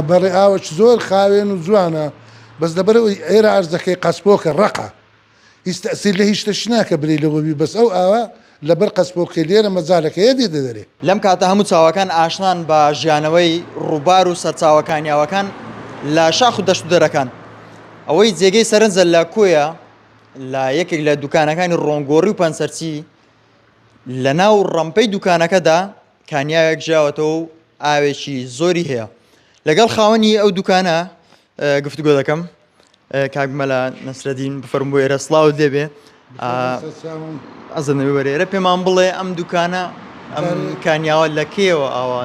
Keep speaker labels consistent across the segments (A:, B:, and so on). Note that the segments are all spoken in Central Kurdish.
A: بەڕێ ئاوەش زۆر خاوێن و جوانە بەس لەبەرەوەی ئێرە ئەرزەکەی قەسپۆکە ڕەقە هیچ تەئسیر لە هیچ شتێک ناکە برێ لەوەبی بەس ئەو ئاوە لەبەر قەسپۆکەی لێرە مەجالەکەیە دێتە دەرێ.
B: لەم کاتە هەموو چاوەکان ئاشنان بە ژیانەوەی ڕووبار و سەرچاوەکانیاوەکان لە شاخ و دەشت و دەرەکان. ئەوەی جێگەی سەرنجە لە کۆیە لە یەکێک لە دوکانەکانی ڕۆنگۆڕی و پەنسەرچی لە ناو ڕەمپەی دوکانەکەدا کانیاوێک ژیاوەتەوە و ئاوێکی زۆری هەیە. لەگەڵ خاوەنی ئەو دوکانە گفتوگۆ دەکەم. کاک مەلا نەسرەدین بفەرموو بۆ ئێرە سڵاو دێبێ ئەزانەوێ وەرێرە پێمان بڵێ ئەم دوکانە ئەم کانیاوە لە کێوە ئاوا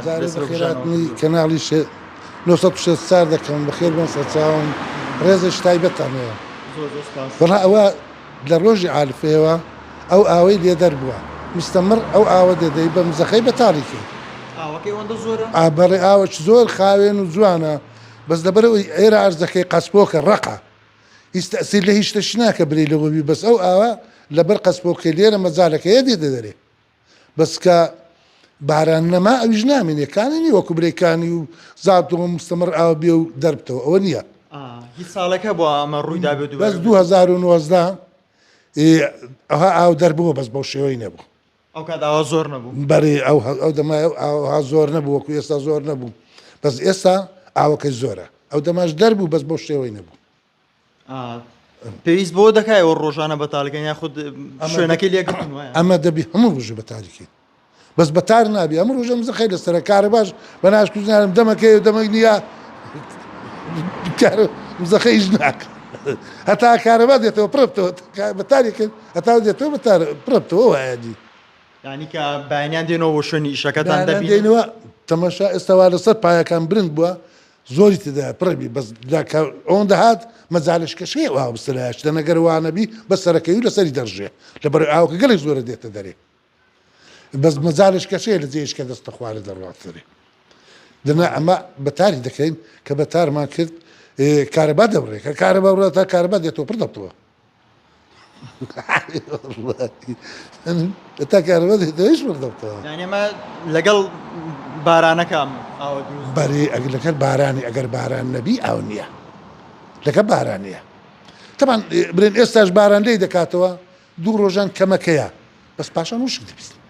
A: کەناڵی 964 دەکەم بەخێر بن سەرچاوم ڕێزش تایبەتان هەیە بەڵا ئەوە لە ڕۆژی عالفەیەوە ئەو ئاوەی لێ دەربووە مستەمر ئەو ئاوە دەدەی بە مزەخەی بەتاڵیکە بەڕێ ئاوەش زۆر خاوێن و جوانە بەس لەبەرەوەی ئێرە ئەرزەکەی قەسپۆکە ڕەقە هیچ تەئسیر لە هیچ شتێک ناکە برێ لەوەبی بەس ئەو ئاوە لەبەر قەسپۆکەی لێرە مەجالەکەیە دێتە دەرێ بەس کە باران نەما ئەویش نامێنێ کاننی وەکو برێکانی و زاتەوە مستەمر ئاوە بێ و دەربتەوە ئەوە نییە.
B: هیچ ساڵەکە بۆ ئەمە ڕوویدا بێت
A: بەس 2019 ئەوها ئاو دەربووە بەس بەو شێوەی نەبوو
B: ئەو کات ئاوا زۆر نەبوو
A: بەڕێ ئەو دەمای ئاوها زۆر نەبوو وەکو ئێستا زۆر نەبوو بەس ئێستا ئاوەکەی زۆرە ئەو دەماش دەربوو بەس بەو شێوەی نەبوو.
B: پێویست بۆ دەکایەوە ڕۆژانە بەتاڵەکەن یاخود شوێنەکەی لێگرتن وایە
A: ئەمە دەبی هەموو ڕۆژە بەتاریکین بەس بەتار نابی ئەمە ڕۆژە مزەخەی لەسەرە کارە باش بە ناشکوژنارم دەمەکەی و دەمەک نییە مزەخەیش ناکە هەتا کارەبا دێتەوە پڕبتەوە بەتاریکن هەتا دێتەوە پڕبتەوە وایەدی
B: ینی کە بەیانیان دێنەوە بۆ شوێنی ئیشەکەتان
A: دەبینەوە تەماشا ئێستاوا لەسەر پایەکان برند بووە زۆری تدا پڕبی بەس ئەوەن دەهات مەجالشکەشەیە وا بستەلایش دەنەگەروانەبی بە سەرەکەی و لەسەری دەڕژێ لەبەر ئاوکە گەلێک زۆرە دێتە دەرێ بەس مەجالشکەشەیە لە جێشکە دەستە خوارە دەڕاتەرێ دەنا ئەمە بەتاری دەکەین کە بەتارمان کرد کارەبا دەبڕێ کە کارەبا بڕات تا کارەبا دێتەوە پڕ دەبتەوە تا کارەبا دێتەوە هیچ پڕ دەبتەوە
B: ئەمە لەگەڵ بارانەکەم
A: بەرێ لەگەر بارانی ئەگەر باران نەبی ئاو نییە لەگە بارانەیە تەمان برێن ئێستاش باران لێی دەکاتەوە دوو ڕۆژان کەمەکەیە بەس پاشان وشک دەبیست